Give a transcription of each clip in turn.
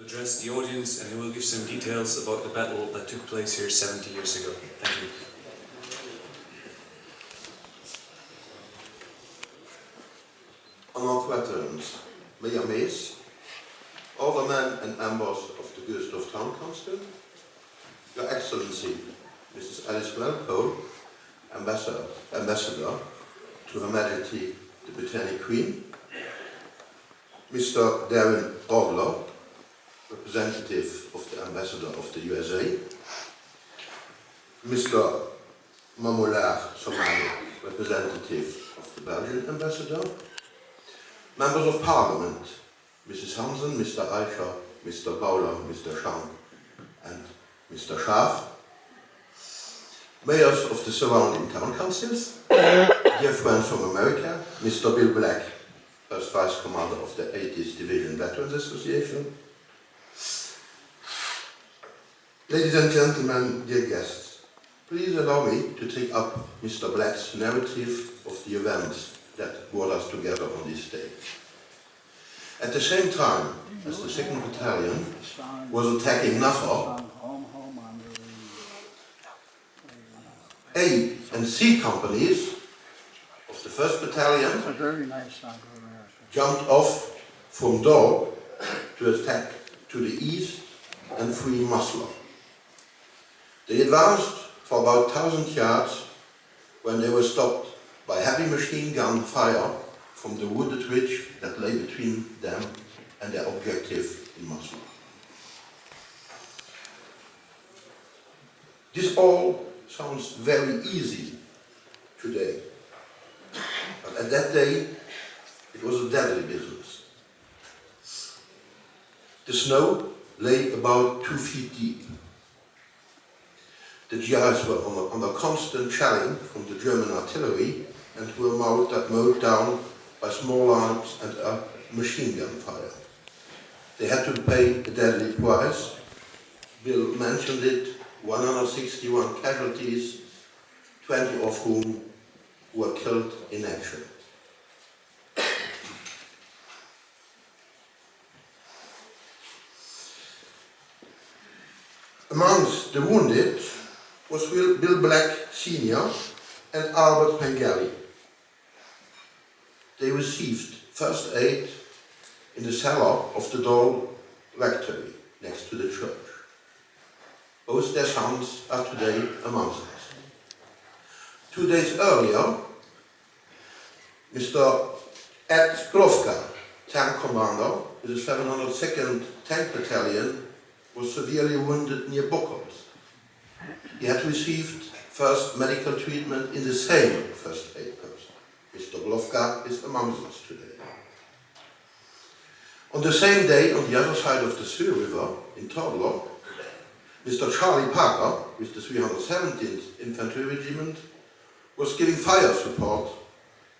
address the audience and he will give some details about the battle that took place here 70 years ago. Thank you. Honored veterans, Mayor Mays, aldermen and members of the Goesdorf Town Council, Your Excellency, Mrs. Alice Walpole, Ambassador to Her Majesty the Britannic Queen, Mr. Darren Orgler, representative of the Ambassador of the USA, Mr. Mamolar Somali, representative of the Belgian Ambassador, Members of Parliament, Mrs. Hansen, Mr. Eicher, Mr. Bowler, Mr. Schank and Mr. Schaaf, mayors of the surrounding town councils, dear friends from America, Mr. Bill Black, first Vice Commander of the 80th Division Veterans Association, ladies and gentlemen, dear guests, please allow me to take up Mr. Black's narrative of the events that brought us together on this day. At the same time as the 2nd Battalion was attacking Nassau, A and C companies of the 1st Battalion jumped off from Dole to attack to the east and free Maslow. They advanced for about 1,000 yards when they were stopped by heavy machine gun fire from the wooded ridge that lay between them and their objective in Maslow. This all sounds very easy today, but at that day it was a deadly business. The snow lay about 2 feet deep. The GIs were under constant shelling from the German artillery and were mowed down by small arms and machine gun fire. They had to pay a deadly price. Bill mentioned it, 161 casualties, 20 of whom were killed in action. Amongst the wounded was Bill Black Sr. and Albert Pengelly. They received first aid in the cellar of the Dole Rectory next to the church. Both their sons are today amongst us. 2 days earlier, Mr. Ed Glovka, tank commander with the 702nd Tank Battalion, was severely wounded near Bocholt. He had received first medical treatment in the same first aid post. Mr. Glovka is amongst us today. On the same day, on the other side of the Swir River, in Toddler, Mr. Charlie Parker, with the 317th Infantry Regiment, was giving fire support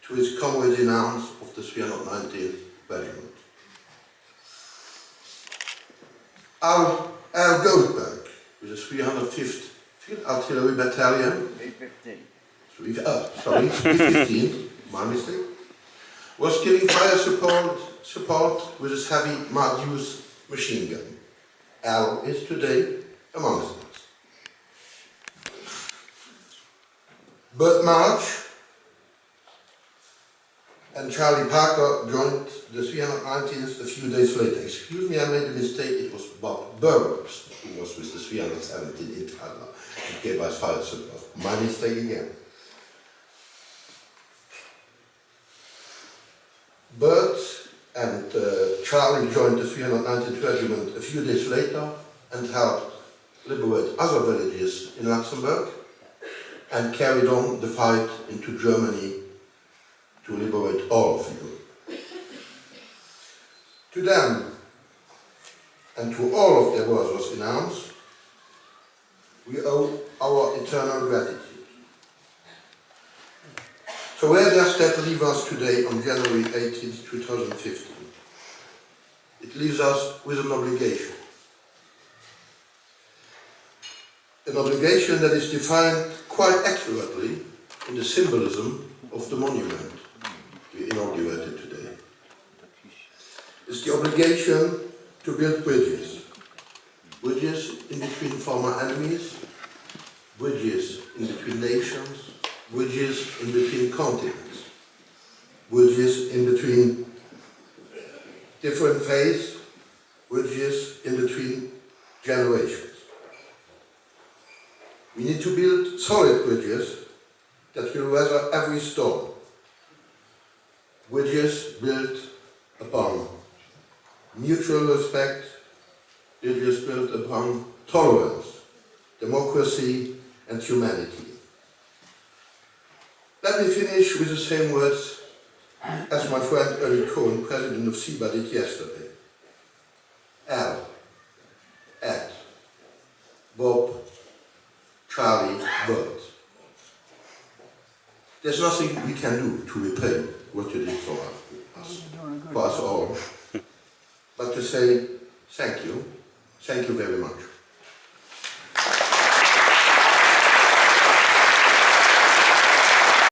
to his comrades in arms of the 319th Regiment. Al Goldberg, with the 305th Field Artillery Battalion, 315, my mistake, was giving fire support with his heavy Mardius machine gun. Al is today amongst us. Bert March and Charlie Parker joined the 319th a few days later. Excuse me, I made a mistake. It was Bob Burroughs who was with the 317th in Tyler and gave us fire support. My mistake again. Bert and Charlie joined the 319th Regiment a few days later and helped liberate other villages in Luxembourg and carried on the fight into Germany to liberate all of Europe. To them and to all of their brothers in arms, we owe our eternal gratitude. So where does that leave us today on January 18, 2015? It leaves us with an obligation. An obligation that is defined quite accurately in the symbolism of the monument we inaugurated today. It's the obligation to build bridges, bridges in between former enemies, bridges in between nations, bridges in between continents, bridges in between different faiths, bridges in between generations. We need to build solid bridges that will weather every storm. Bridges built upon mutual respect, bridges built upon tolerance, democracy and humanity. Let me finish with the same words as my friend Early Cohen, president of CEBA, did yesterday. Al, Ed, Bob, Charlie, Bert. There's nothing we can do to repay what you did for us all, but to say thank you very much.